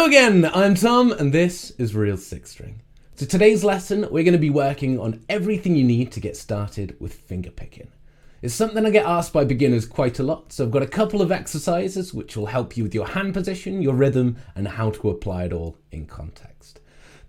Hello again, I'm Tom and this is Real Sixth String. So today's lesson we're going to be working on everything you need to get started with fingerpicking. It's something I get asked by beginners quite a lot, so I've got a couple of exercises which will help you with your hand position, your rhythm and how to apply it all in context.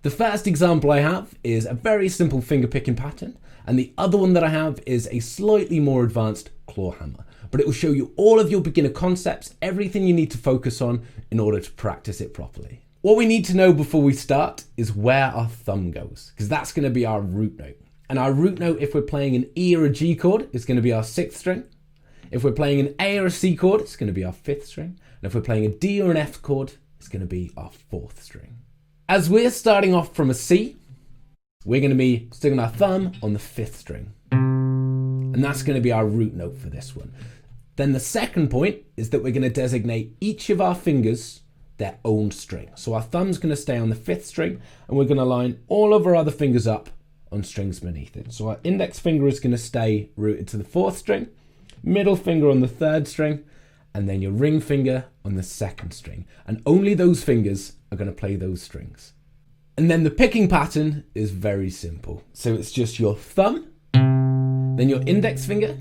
The first example I have is a very simple fingerpicking pattern, and the other one that I have is a slightly more advanced clawhammer. But it will show you all of your beginner concepts, everything you need to focus on in order to practice it properly. What we need to know before we start is where our thumb goes, because that's going to be our root note. And our root note, if we're playing an E or a G chord, is going to be our sixth string. If we're playing an A or a C chord, it's going to be our fifth string. And if we're playing a D or an F chord, it's going to be our fourth string. As we're starting off from a C, we're going to be sticking our thumb on the fifth string. And that's going to be our root note for this one. Then the second point is that we're going to designate each of our fingers their own string. So our thumb's going to stay on the fifth string and we're going to line all of our other fingers up on strings beneath it. So our index finger is going to stay rooted to the fourth string, middle finger on the third string, and then your ring finger on the second string. And only those fingers are going to play those strings. And then the picking pattern is very simple. So it's just your thumb, then your index finger,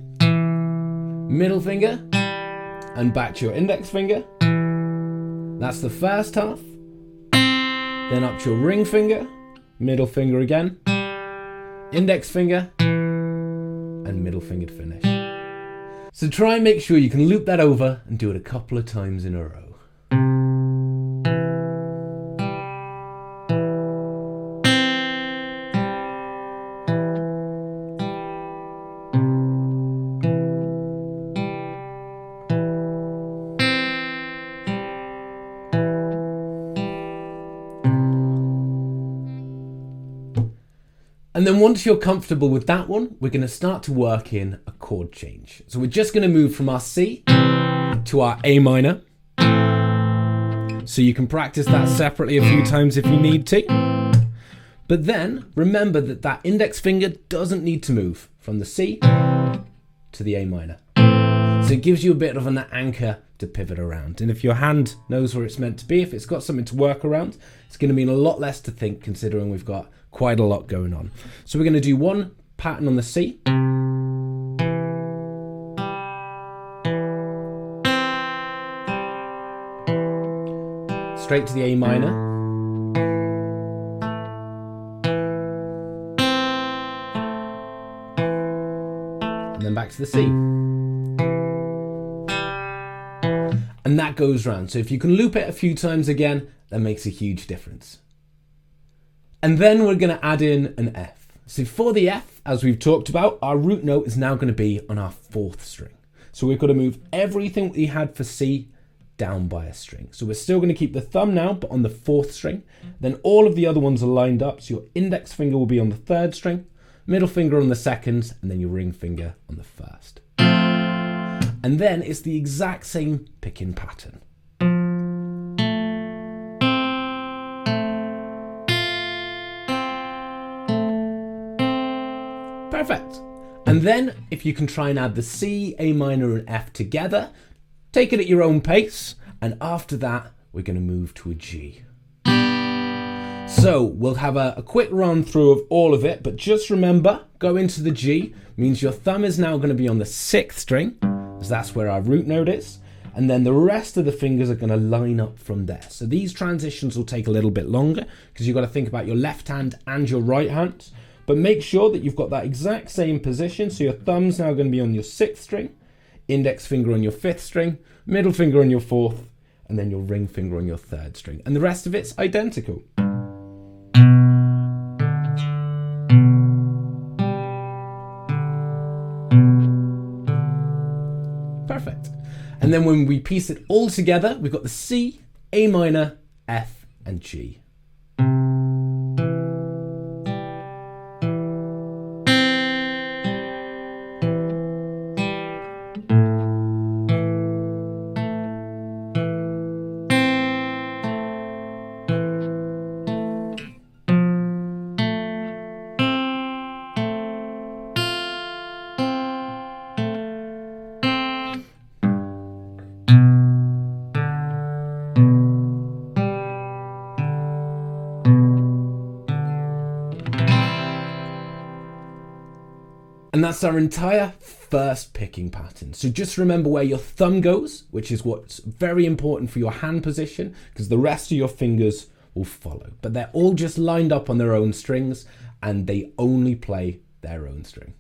middle finger, and back to your index finger. That's the first half. Then up to your ring finger, middle finger again, index finger, and middle finger to finish. So try and make sure you can loop that over and do it a couple of times in a row. And then once you're comfortable with that one, we're going to start to work in a chord change. So we're just going to move from our C to our A minor. So you can practice that separately a few times if you need to. But then remember that that index finger doesn't need to move from the C to the A minor. So it gives you a bit of an anchor to pivot around. And if your hand knows where it's meant to be, if it's got something to work around, it's going to mean a lot less to think considering we've got quite a lot going on. So we're going to do one pattern on the C. Straight to the A minor. And then back to the C. And that goes round. So if you can loop it a few times again, that makes a huge difference. And then we're going to add in an F. So for the F, as we've talked about, our root note is now going to be on our fourth string. So we've got to move everything we had for C down by a string. So we're still going to keep the thumb now, but on the fourth string. Then all of the other ones are lined up. So your index finger will be on the third string, middle finger on the second, and then your ring finger on the first. And then it's the exact same picking pattern. Perfect. And then if you can try and add the C, A minor and F together, take it at your own pace. And after that, we're going to move to a G. So we'll have a quick run through of all of it, but just remember, go into the G means your thumb is now going to be on the sixth string, as that's where our root note is. And then the rest of the fingers are going to line up from there. So these transitions will take a little bit longer because you've got to think about your left hand and your right hand. But make sure that you've got that exact same position. So your thumb's now going to be on your sixth string, index finger on your fifth string, middle finger on your fourth, and then your ring finger on your third string. And the rest of it's identical. Perfect. And then when we piece it all together, we've got the C, A minor, F, and G. that's our entire first picking pattern. So just remember where your thumb goes, which is what's very important for your hand position, because the rest of your fingers will follow. But they're all just lined up on their own strings, and they only play their own string.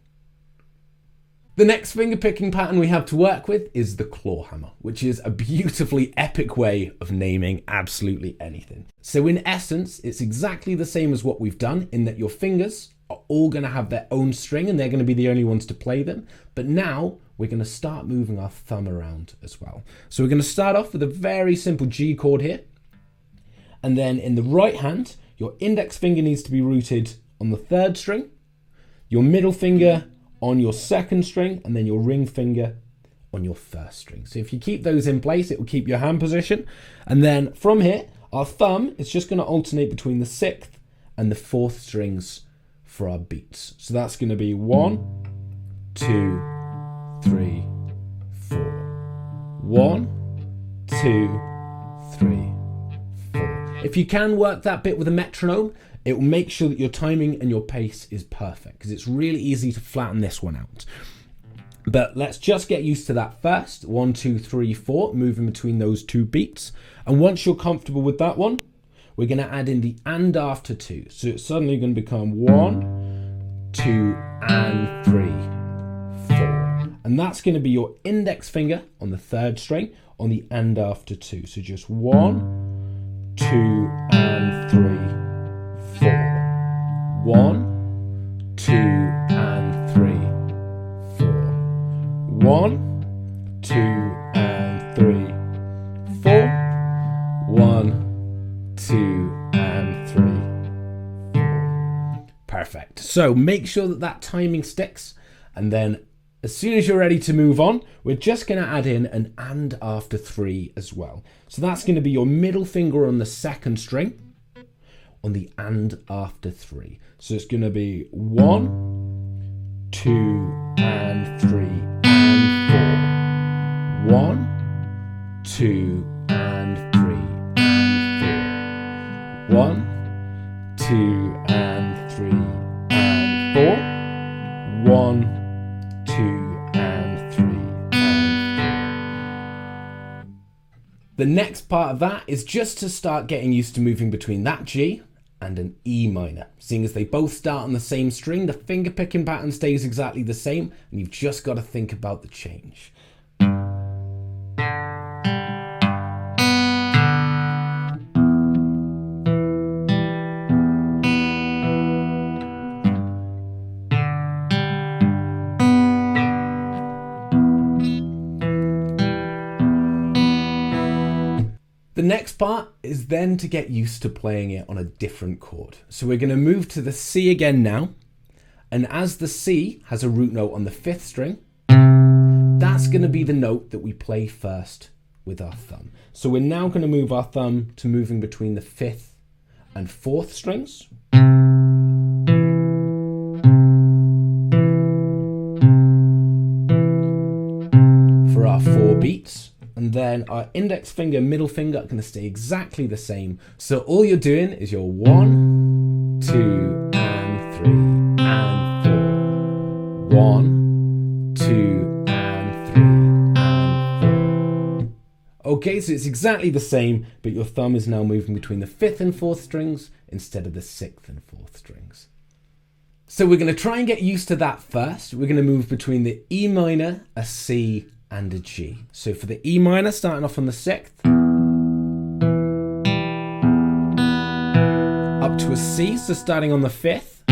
The next finger picking pattern we have to work with is the Clawhammer, which is a beautifully epic way of naming absolutely anything. So in essence, it's exactly the same as what we've done, in that your fingers are all going to have their own string and they're going to be the only ones to play them. But now we're going to start moving our thumb around as well. So we're going to start off with a very simple G chord here. And then in the right hand, your index finger needs to be rooted on the third string, your middle finger on your second string, and then your ring finger on your first string. So if you keep those in place, it will keep your hand position. And then from here, our thumb is just going to alternate between the sixth and the fourth strings for our beats. So that's going to be 1, 2, 3, 4. 1, 2, 3, 4. If you can work that bit with a metronome, it will make sure that your timing and your pace is perfect, because it's really easy to flatten this one out. But let's just get used to that first. 1, 2, 3, 4, moving between those two beats. And once you're comfortable with that one, we're going to add in the and after 2. So it's suddenly going to become 1, 2, and 3, 4. And that's going to be your index finger on the third string on the and after 2. So just 1, 2, and 3, 4. 1, 2, and 3, 4. 1, 2, and 3, 4. 1, 2, and 3, 4. Perfect. So make sure that that timing sticks, and then as soon as you're ready to move on, we're just going to add in an and after 3 as well. So that's going to be your middle finger on the second string on the and after 3. So it's going to be 1, 2, and 3, and 4. 1, 2, and 3, and 4. 1, 2, and 3, and 4. 1, 2, and 3, and 4. The next part of that is just to start getting used to moving between that G and an E minor. Seeing as they both start on the same string, the finger picking pattern stays exactly the same, and you've just got to think about the change. The next part is then to get used to playing it on a different chord. So we're going to move to the C again now. And as the C has a root note on the 5th string, that's going to be the note that we play first with our thumb. So we're now going to move our thumb to moving between the 5th and 4th strings. For our 4 beats. And then our index finger, middle finger are going to stay exactly the same. So all you're doing is your 1, 2, and 3, and 4. 1, 2, and 3, and 4. Okay, so it's exactly the same, but your thumb is now moving between the 5th and 4th strings instead of the 6th and 4th strings. So we're going to try and get used to that first. We're going to move between the E minor, a C, and a G. So for the E minor, starting off on the 6th, up to a C, so starting on the 5th,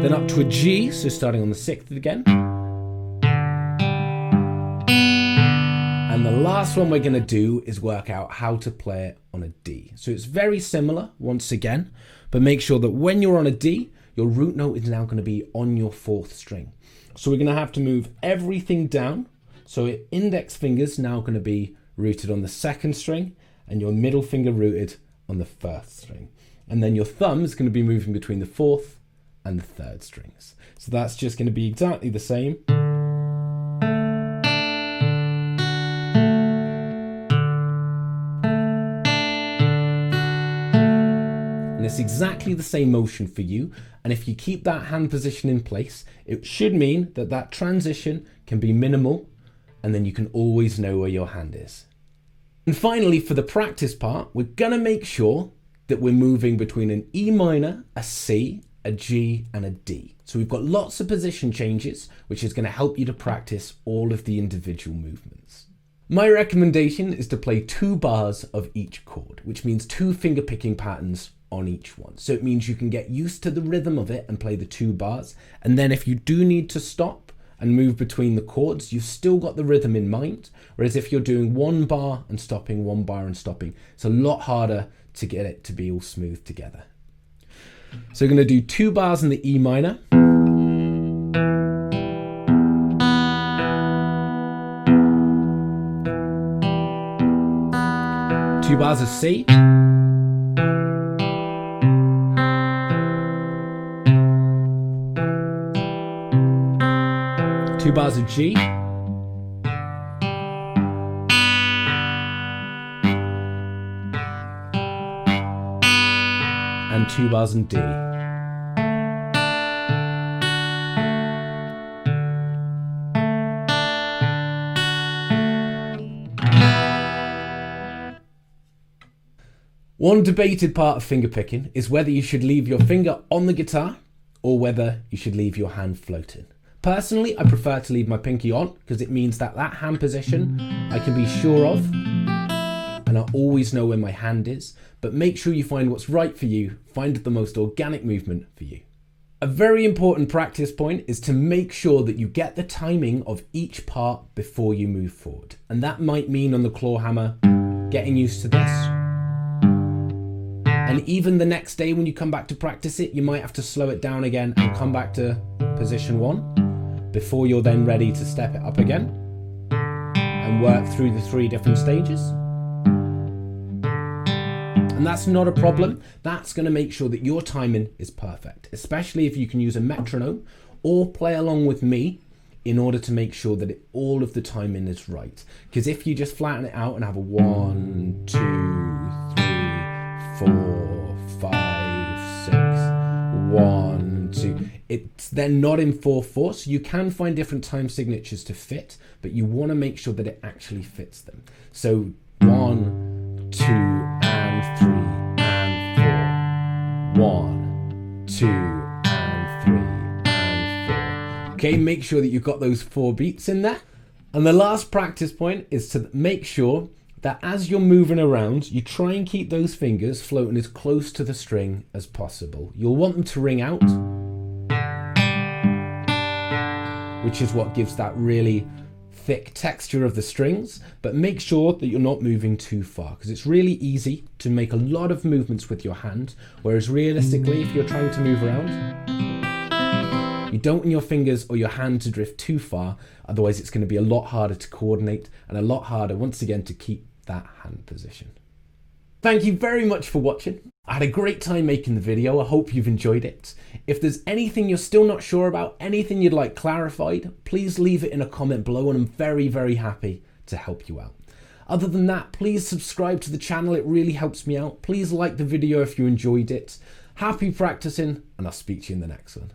then up to a G, so starting on the 6th again, and the last one we're going to do is work out how to play it on a D. So it's very similar once again, but make sure that when you're on a D, your root note is now going to be on your 4th string. So we're going to have to move everything down. So your index finger's now going to be rooted on the 2nd string and your middle finger rooted on the 1st string. And then your thumb is going to be moving between the 4th and the 3rd strings. So that's just going to be exactly the same. And It's exactly the same motion for you, and if you keep that hand position in place, it should mean that that transition can be minimal, and then you can always know where your hand is. And finally, for the practice part, we're gonna make sure that we're moving between an E minor, a C, a G, and a D. So we've got lots of position changes, which is gonna help you to practice all of the individual movements. My recommendation is to play 2 bars of each chord, which means 2 finger picking patterns on each one. So it means you can get used to the rhythm of it and play the 2 bars. And then if you do need to stop and move between the chords, you've still got the rhythm in mind. Whereas if you're doing 1 bar and stopping, 1 bar and stopping, it's a lot harder to get it to be all smooth together. So we're going to do 2 bars in the E minor. 2 bars of C. 2 bars of G. And 2 bars in D. One debated part of fingerpicking is whether you should leave your finger on the guitar or whether you should leave your hand floating. Personally, I prefer to leave my pinky on because it means that hand position I can be sure of and I always know where my hand is, but make sure you find what's right for you, find the most organic movement for you. A very important practice point is to make sure that you get the timing of each part before you move forward. And that might mean on the Clawhammer, getting used to this. And even the next day when you come back to practice it, you might have to slow it down again and come back to position 1 before you're then ready to step it up again and work through the 3 different stages. And that's not a problem. That's going to make sure that your timing is perfect, especially if you can use a metronome or play along with me in order to make sure that all of the timing is right. Because if you just flatten it out and have a 1, 2, 3, 4, 5, 6, 1, 2, it's then not in 4/4. So you can find different time signatures to fit, but you want to make sure that it actually fits them. So 1, 2, and 3, and 4. 1, 2, and 3, and 4. Okay, make sure that you've got those 4 beats in there. And the last practice point is to make sure that as you're moving around, you try and keep those fingers floating as close to the string as possible. You'll want them to ring out, which is what gives that really thick texture of the strings, but make sure that you're not moving too far because it's really easy to make a lot of movements with your hand, whereas realistically, if you're trying to move around, you don't want your fingers or your hand to drift too far, otherwise it's going to be a lot harder to coordinate and a lot harder once again to keep that hand position. Thank you very much for watching. I had a great time making the video. I hope you've enjoyed it. If there's anything you're still not sure about, anything you'd like clarified, please leave it in a comment below and I'm very, very happy to help you out. Other than that, please subscribe to the channel. It really helps me out. Please like the video if you enjoyed it. Happy practicing and I'll speak to you in the next one.